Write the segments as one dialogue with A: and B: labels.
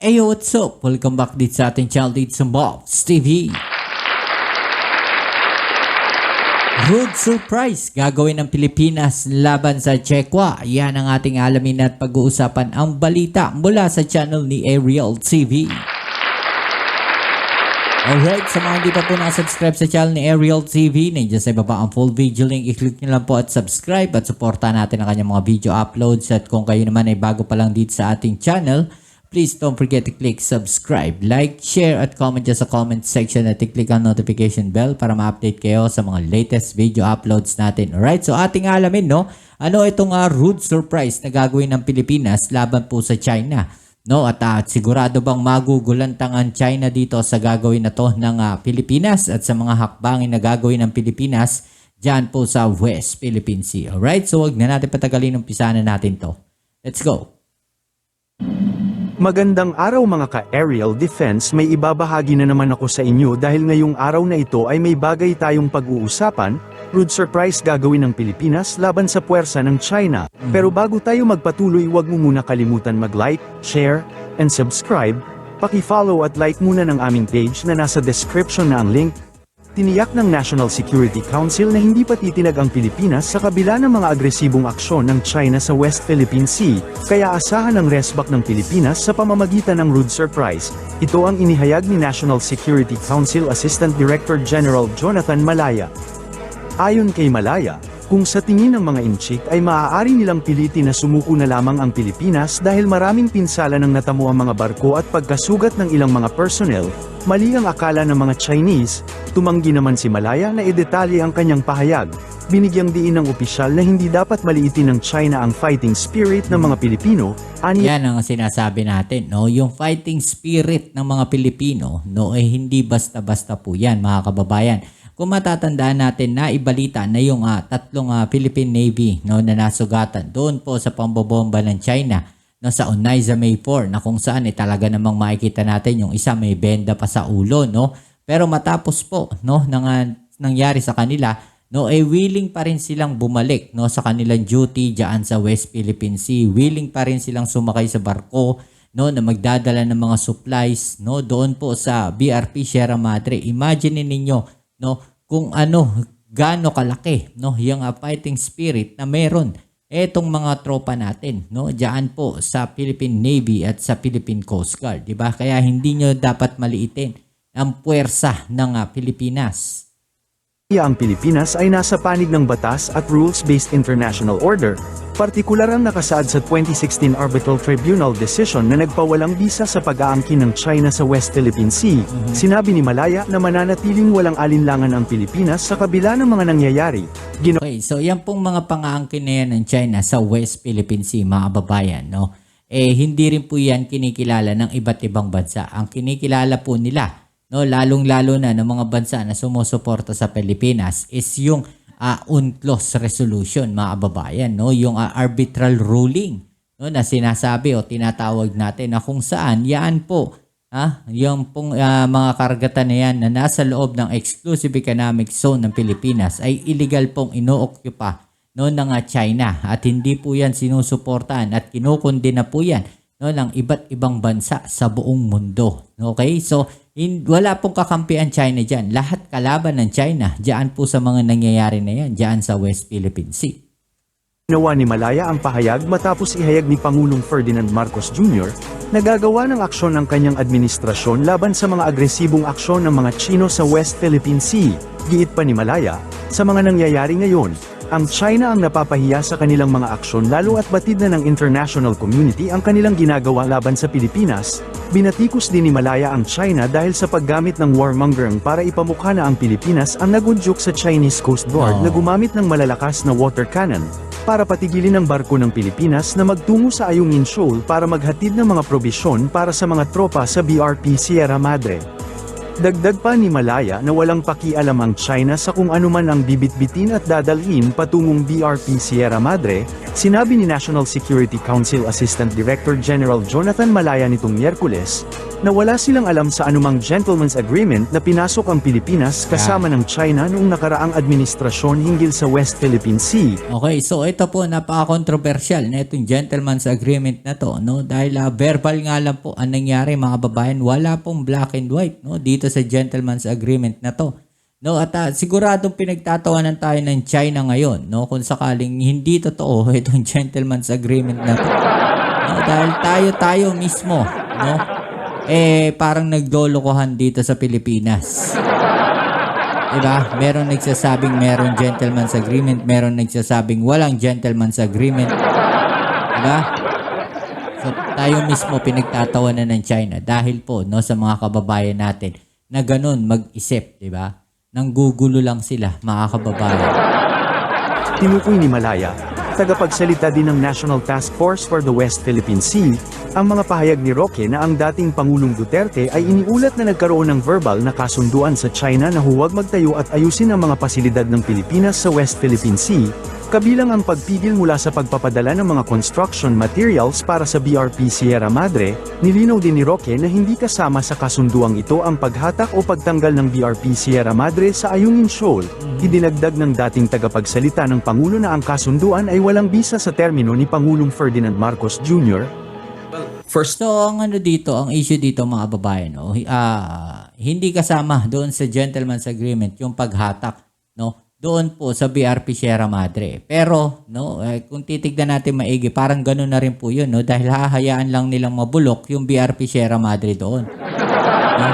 A: Ayo, what's up? Welcome back dito sa ating channel dito sa Bob's TV. Rude surprise gagawin ng Pilipinas laban sa Chekwa. Yan ang ating alamin at pag-uusapan ang balita mula sa channel ni Ariel TV. Alright, sa mga hindi pa po nakasubscribe sa channel ni Ariel TV, nandiyan sa ibaba ang full video link. I-click nyo lang po at subscribe at supportan natin ang kanyang mga video uploads. At kung kayo naman ay bago pa lang dito sa ating channel, please don't forget to click subscribe, like, share at comment dyan sa comment section at i-click ang notification bell para ma-update kayo sa mga latest video uploads natin. Alright, so ating alamin, no? Ano itong rude surprise na gagawin ng Pilipinas laban po sa China? No, at sigurado bang magugulantang ang China dito sa gagawin na to ng Pilipinas at sa mga hakbangin na gagawin ng Pilipinas dyan po sa West Philippine Sea. Alright, so wag na natin patagalin, umpisahan na natin to. Let's go!
B: Magandang araw mga ka-Aerial Defense, may ibabahagi na naman ako sa inyo dahil ngayong araw na ito ay may bagay tayong pag-uusapan, rude surprise gagawin ng Pilipinas laban sa puwersa ng China. Pero bago tayo magpatuloy, huwag mo muna kalimutan mag-like, share, and subscribe. Paki-follow at like muna ng aming page na nasa description na ang link. Tiniyak ng National Security Council na hindi pa titinag ang Pilipinas sa kabila ng mga agresibong aksyon ng China sa West Philippine Sea, kaya asahan ang resback ng Pilipinas sa pamamagitan ng rude surprise. Ito ang inihayag ni National Security Council Assistant Director General Jonathan Malaya. Ayon kay Malaya, kung sa tingin ng mga inchik ay maaari nilang pilitin na sumuko na lamang ang Pilipinas dahil maraming pinsala ng natamo ang mga barko at pagkasugat ng ilang mga personnel, mali ang akala ng mga Chinese. Tumanggi naman si Malaya na idetalye ang kanyang pahayag. Binigyang diin ng opisyal na hindi dapat maliitin ng China ang fighting spirit ng mga Pilipino.
A: Yan ang sinasabi natin, no? Yung fighting spirit ng mga Pilipino, no, eh hindi basta-basta po yan, mga kababayan. Kung matatandaan natin na ibalita na yung tatlong Philippine Navy, no, na nasugatan doon po sa pambobomba ng China, no, sa Onaiza May 4, na kung saan talaga namang makikita natin yung isa may benda pa sa ulo, no? Pero matapos po, no, nangyari sa kanila, no, willing pa rin silang bumalik, no, sa kanilang duty diyan sa West Philippine Sea. Willing pa rin silang sumakay sa barko, no, na magdadala ng mga supplies, no, doon po sa BRP Sierra Madre. Imagine ninyo, no, kung gaano kalaki, no, yung fighting spirit na meron etong mga tropa natin, no, diyan po sa Philippine Navy at sa Philippine Coast Guard, di ba? Kaya hindi nyo dapat maliitin ang puwersa ng Pilipinas.
B: Ang Pilipinas ay nasa panig ng batas at rules-based international order, partikular ang nakasaad sa 2016 Arbitral Tribunal decision na nagpawalang bisa sa pag-aangkin ng China sa West Philippine Sea. Sinabi ni Malaya na mananatiling walang alinlangan ang Pilipinas sa kabila ng mga nangyayari.
A: Okay, so yan pong mga pang-aangkin na yan ng China sa West Philippine Sea, mga kababayan, no? Hindi rin po yan kinikilala ng iba't ibang bansa. Ang kinikilala po nila, no, lalong-lalo na ng mga bansa na sumusuporta sa Pilipinas is yung UNCLOS resolution, mga kababayan, no, yung arbitral ruling, no, na sinasabi o tinatawag natin na kung saan yan po yung pong mga karagatan na yan na nasa loob ng exclusive economic zone ng Pilipinas ay illegal pong ino-occupy, no, ng China at hindi po yan sinusuportahan at kinukundina po yan, no, ng iba't ibang bansa sa buong mundo. Okay, so wala pong kakampihan China dyan. Lahat kalaban ng China dyan po sa mga nangyayari na yan dyan sa West Philippine Sea.
B: Ginawa ni Malaya ang pahayag matapos ihayag ni Pangulong Ferdinand Marcos Jr. na gagawa ng aksyon ng kanyang administrasyon laban sa mga agresibong aksyon ng mga Chino sa West Philippine Sea. Giit pa ni Malaya, sa mga nangyayari ngayon, ang China ang napapahiya sa kanilang mga aksyon lalo at batid na ng international community ang kanilang ginagawa laban sa Pilipinas. Binatikos din ni Malaya ang China dahil sa paggamit ng warmongering para ipamukha na ang Pilipinas ang nagudyok sa Chinese Coast Guard na gumamit ng malalakas na water cannon para patigilin ang barko ng Pilipinas na magtungo sa Ayungin Shoal para maghatid ng mga probisyon para sa mga tropa sa BRP Sierra Madre. Dagdag pa ni Malaya na walang pakialam ang China sa kung anuman ang bibitbitin at dadalhin patungong BRP Sierra Madre, Sinabi ni National Security Council Assistant Director General Jonathan Malaya nitong Miyerkules, na wala silang alam sa anumang gentleman's agreement na pinasok ang Pilipinas kasama ng China noong nakaraang administrasyon hinggil sa West Philippine Sea.
A: Okay, so ito po napaka-controversial na itong gentleman's agreement na to, no? Dahil verbal nga lang po ang nangyari mga babayan, wala pong black and white, no? Dito sa gentleman's agreement na to. No, at siguradong pinagtatawanan tayo ng China ngayon, no, kung sakaling hindi totoo itong gentleman's agreement na to. No, dahil tayo mismo, no, parang naglolokohan dito sa Pilipinas. Diba? Meron nagsasabing meron gentleman's agreement, meron nagsasabing walang gentleman's agreement. Diba? So, tayo mismo pinagtatawanan ng China dahil po, no, sa mga kababayan natin na ganun mag-isip, diba? Nanggugulo lang sila, mga kababayan.
B: Tinukoy ni Malaya, tagapagsalita din ng National Task Force for the West Philippine Sea, ang mga pahayag ni Roque na ang dating Pangulong Duterte ay iniulat na nagkaroon ng verbal na kasunduan sa China na huwag magtayo at ayusin ang mga pasilidad ng Pilipinas sa West Philippine Sea, kabilang ang pagpigil mula sa pagpapadala ng mga construction materials para sa BRP Sierra Madre. Nilinaw din ni Roque na hindi kasama sa kasunduang ito ang paghatak o pagtanggal ng BRP Sierra Madre sa Ayungin Shoal. Idinagdag ng dating tagapagsalita ng Pangulo na ang kasunduan ay walang bisa sa termino ni Pangulong Ferdinand Marcos Jr.
A: So, ang dito, ang issue dito mga babayan, no, hindi kasama doon sa gentleman's agreement yung paghatak, no, doon po sa BRP Sierra Madre. Pero, no, kung titignan natin maigi, parang ganoon na rin po yun, no, dahil hahayaan lang nilang mabulok yung BRP Sierra Madre doon. No?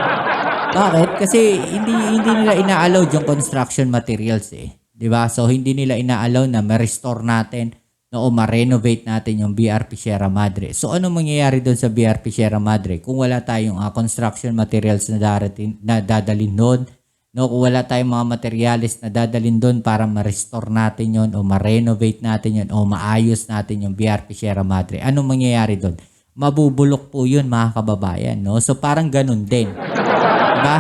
A: Bakit? Kasi hindi nila ina-allow yung construction materials, eh. 'Di ba? So, hindi nila ina-allow na ma-restore natin, no, o ma-renovate natin yung BRP Sierra Madre. So, ano mangyayari doon sa BRP Sierra Madre kung wala tayong construction materials na dadalhin doon? No, kung wala tayong mga materials na dadalhin doon para ma-restore natin yon o ma-renovate natin yon o maayos natin yung BRP Sierra Madre, ano mangyayari doon? Mabubulok po yun mga kababayan, no? So parang ganun din. Diba?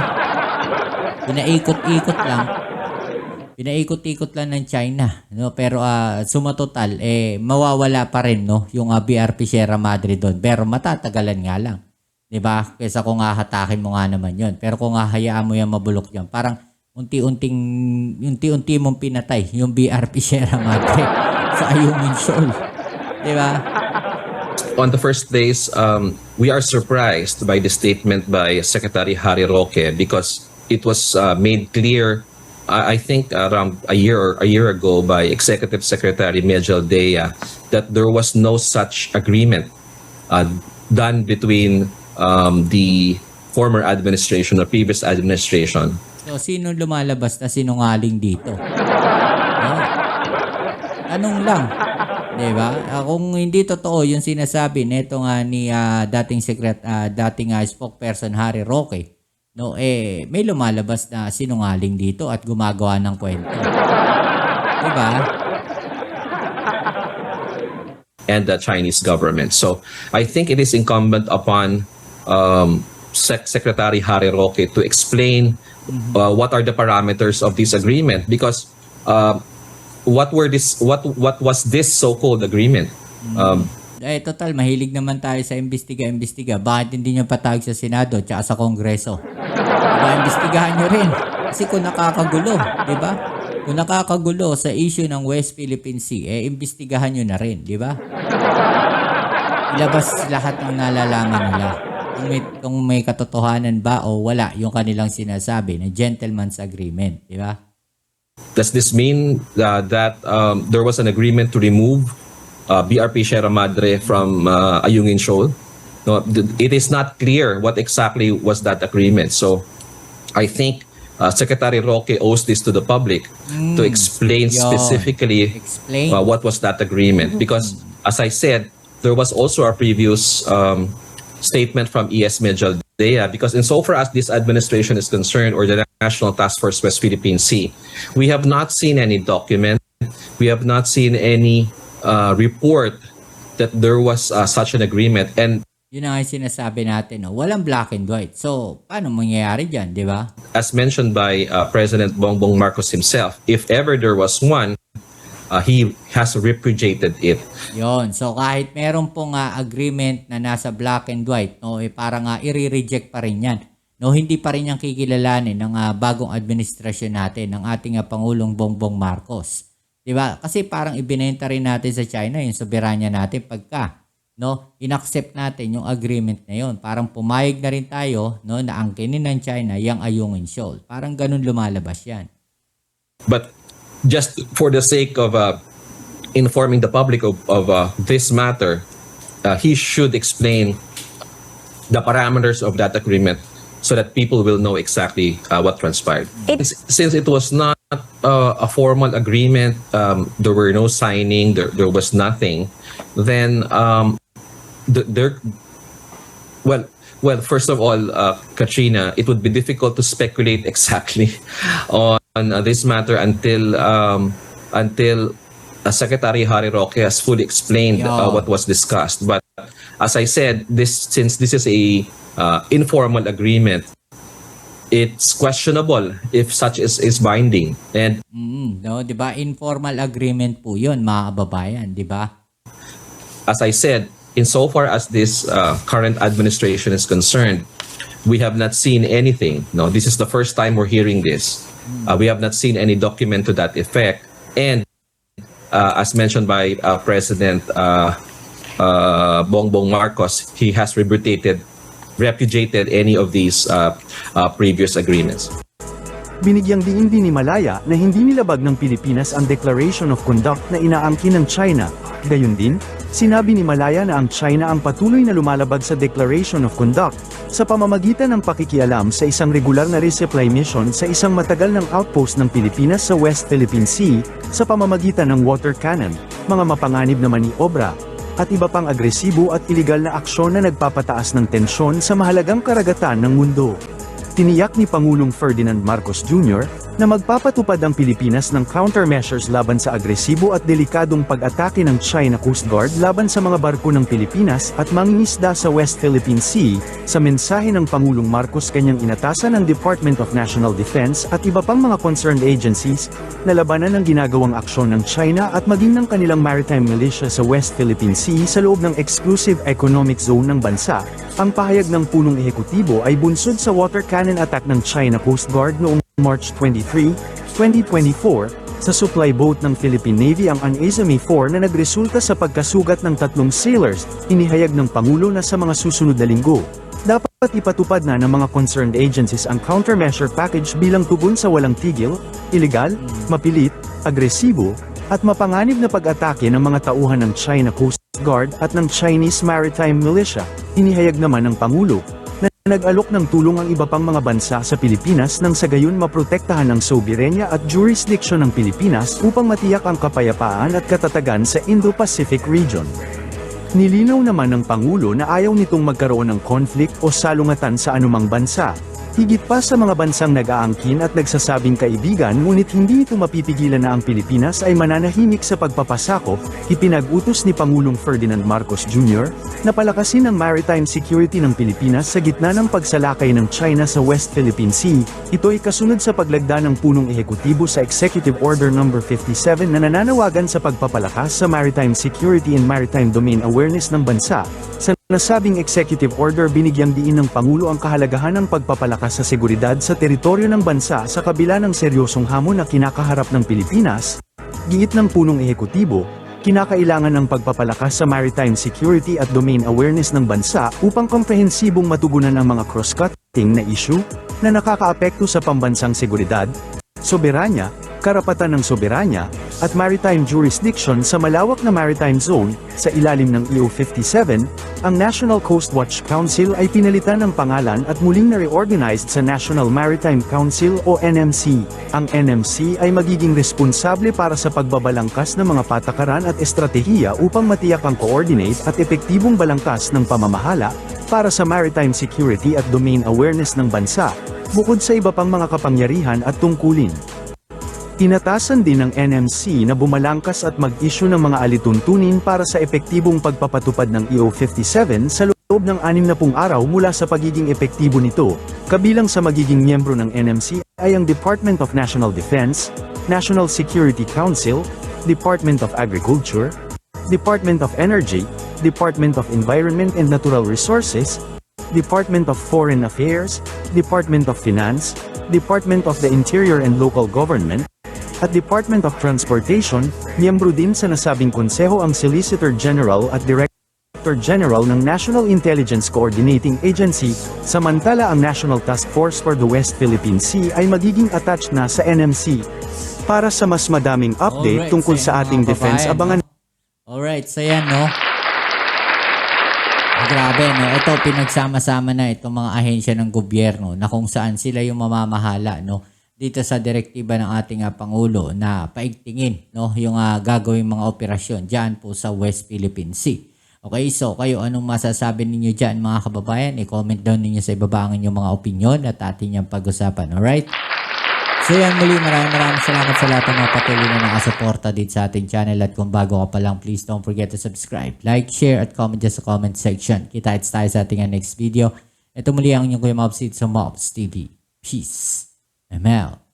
A: Pinaikot-ikot lang ng China, no? Pero sumatotal mawawala pa rin, no, yung BRP Sierra Madre doon. Pero matatagalan nga lang. 'Di ba? Kaysa kung hatakin mo nga naman 'yon. Pero kung hayaan mo 'yan mabulok diyan, parang unti-unti mong pinatay yung BRP Sierra Madre sa Ayungin Shoal. 'Di ba?
C: On the first place, we are surprised by the statement by Secretary Harry Roque because it was made clear, I think around a year ago by Executive Secretary Mejel Dea that there was no such agreement done between the former administration or previous administration.
A: So, sino lumalabas na sinungaling dito? Tanong lang. Diba? Kung hindi totoo yung sinasabi nito nga ni dating spokesperson Harry Roque, no, may lumalabas na sinungaling dito at gumagawa ng kwento. Diba?
C: And the Chinese government. So I think it is incumbent upon Secretary Harry Roque to explain what are the parameters of this agreement, because what was this so-called agreement?
A: Total, mahilig naman tayo sa imbestiga. Bakit hindi nyo patawag sa Senado at sa Kongreso? Diba, imbestigahan nyo rin. Kasi kung nakakagulo, diba? Kung nakakagulo sa issue ng West Philippine Sea, imbestigahan nyo na rin, diba? Ilabas lahat ng nalalaman nila. Kung may katotohanan ba o wala yung kanilang sinasabi na gentleman's agreement, diba?
C: Does this mean that there was an agreement to remove BRP Sierra Madre from Ayungin Shoal? No, it is not clear what exactly was that agreement. So I think Secretary Roque owes this to the public to explain specifically what was that agreement. Because as I said, there was also a previous statement from ES Mejel Dea, because insofar as this administration is concerned, or the National Task Force West Philippine Sea, we have not seen any document, we have not seen any report that there was such an agreement. And
A: yun ang sinasabi natin, no? Walang black and white. So, paano mangyayari dyan, di ba?
C: As mentioned by President Bongbong Marcos himself, if ever there was one, he has repudiated it.
A: Yon. So kahit meron pong agreement na nasa black and white, no, parang i-reject pa rin 'yan. No, hindi pa rin 'yang kikilalanin ng bagong administrasyon natin ng ating Pangulong Bongbong Marcos. 'Di ba? Kasi parang ibinenta rin natin sa China yung soberanya natin pagka inaccept natin yung agreement na 'yon. Parang pumayag na rin tayo, na angkinin ng China yung Ayungin Shoal. Parang ganun lumalabas 'yan.
C: But just for the sake of informing the public of this matter, he should explain the parameters of that agreement so that people will know exactly what transpired. Since it was not a formal agreement, there were no signing, there was nothing, then well, first of all, Katrina, it would be difficult to speculate exactly on this matter until Secretary Harry Roque has fully explained what was discussed. But as I said, since this is a informal agreement, it's questionable if such is binding. And
A: no, 'di ba? Informal agreement po 'yon, mga kababayan, 'di ba?
C: As I said, insofar as this current administration is concerned, we have not seen anything. No, this is the first time we're hearing this. We have not seen any document to that effect. And as mentioned by President Bongbong Marcos, he has repudiated any of these previous agreements.
B: Binigyang diin din ni Malaya na hindi nilabag ng Pilipinas ang Declaration of Conduct na inaangkin ng China. Gayun din, sinabi ni Malaya na ang China ang patuloy na lumalabag sa Declaration of Conduct sa pamamagitan ng pakikialam sa isang regular na resupply mission sa isang matagal ng outpost ng Pilipinas sa West Philippine Sea sa pamamagitan ng water cannon, mga mapanganib na maniobra, at iba pang agresibo at iligal na aksyon na nagpapataas ng tensyon sa mahalagang karagatan ng mundo. Tiniyak ni Pangulong Ferdinand Marcos Jr. na magpapatupad ang Pilipinas ng countermeasures laban sa agresibo at delikadong pag-atake ng China Coast Guard laban sa mga barko ng Pilipinas at mangingisda sa West Philippine Sea. Sa mensahe ng Pangulong Marcos, kanyang inatasan ng Department of National Defense at iba pang mga concerned agencies na labanan ang ginagawang aksyon ng China at maging ng kanilang maritime militia sa West Philippine Sea sa loob ng exclusive economic zone ng bansa. Ang pahayag ng punong ehekutibo ay bunsod sa water cannon attack ng China Coast Guard noong March 23, 2024, sa supply boat ng Philippine Navy ang Anezami 4 na nagresulta sa pagkasugat ng 3 sailors. Inihayag ng Pangulo na sa mga susunod na linggo, dapat ipatupad na ng mga concerned agencies ang countermeasure package bilang tugon sa walang tigil, iligal, mapilit, agresibo, at mapanganib na pag-atake ng mga tauhan ng China Coast Guard at ng Chinese Maritime Militia. Inihayag naman ng Pangulo na nag-alok ng tulong ang iba pang mga bansa sa Pilipinas nang sa gayon maprotektahan ang soberenya at jurisdiction ng Pilipinas upang matiyak ang kapayapaan at katatagan sa Indo-Pacific region. Nilinaw naman ng Pangulo na ayaw nitong magkaroon ng conflict o salungatan sa anumang bansa, higit pa sa mga bansang nag-aangkin at nagsasabing kaibigan, ngunit hindi ito mapipigilan na ang Pilipinas ay mananahimik sa pagpapasakop. Ipinag-utos ni Pangulong Ferdinand Marcos Jr. na palakasin ang maritime security ng Pilipinas sa gitna ng pagsalakay ng China sa West Philippine Sea. Ito ay kasunod sa paglagda ng punong ehekutibo sa Executive Order No. 57 na nananawagan sa pagpapalakas sa maritime security and maritime domain awareness ng bansa. Sa nasabing executive order, binigyang diin ng Pangulo ang kahalagahan ng pagpapalakas sa seguridad sa teritoryo ng bansa sa kabila ng seryosong hamon na kinakaharap ng Pilipinas. Giit ng punong ehekutibo, kinakailangan ng pagpapalakas sa maritime security at domain awareness ng bansa upang komprehensibong matugunan ang mga cross-cutting na issue na nakakaapekto sa pambansang seguridad, soberanya, karapatan ng soberanya, at maritime jurisdiction sa malawak na maritime zone. Sa ilalim ng EO57, ang National Coast Watch Council ay pinalitan ng pangalan at muling na-reorganized sa National Maritime Council o NMC. Ang NMC ay magiging responsable para sa pagbabalangkas ng mga patakaran at estratehiya upang matiyak ang coordinate at epektibong balangkas ng pamamahala para sa maritime security at domain awareness ng bansa, bukod sa iba pang mga kapangyarihan at tungkulin. Inatasan din ng NMC na bumalangkas at mag-issue ng mga alituntunin para sa epektibong pagpapatupad ng EO57 sa loob ng 60 araw mula sa pagiging epektibo nito. Kabilang sa magiging miyembro ng NMC ay ang Department of National Defense, National Security Council, Department of Agriculture, Department of Energy, Department of Environment and Natural Resources, Department of Foreign Affairs, Department of Finance, Department of the Interior and Local Government, at Department of Transportation. Miyembro din sa nasabing konseho ang Solicitor General at Director General ng National Intelligence Coordinating Agency, samantala ang National Task Force for the West Philippine Sea ay magiging attached na sa NMC. Para sa mas madaming update
A: Alright,
B: tungkol
A: so
B: sa
A: yan,
B: ating
A: mga
B: defense,
A: kababayan,
B: abangan
A: Alright, so yan, no? Grabe, no? Ito, pinagsama-sama na itong mga ahensya ng gobyerno na kung saan sila yung mamamahala, no? Dito sa direktiba ng ating Pangulo na paigtingin, no? Yung gagawing mga operasyon dyan po sa West Philippine Sea. Okay, so kayo, anong masasabi ninyo dyan, mga kababayan? I-comment down ninyo sa ibaba ang inyong mga opinion at ating yung pag-usapan, alright? So yan, muli, maraming salamat sa lahat ng mga patuloy na nakasuporta dito sa ating channel. At kung bago ka pa lang, please don't forget to subscribe, like, share, at comment dyan sa comment section. Kita-kits tayo sa ating next video. Ito muli ang inyong Kuya Mobs dito sa Mobs TV. Peace. I'm out.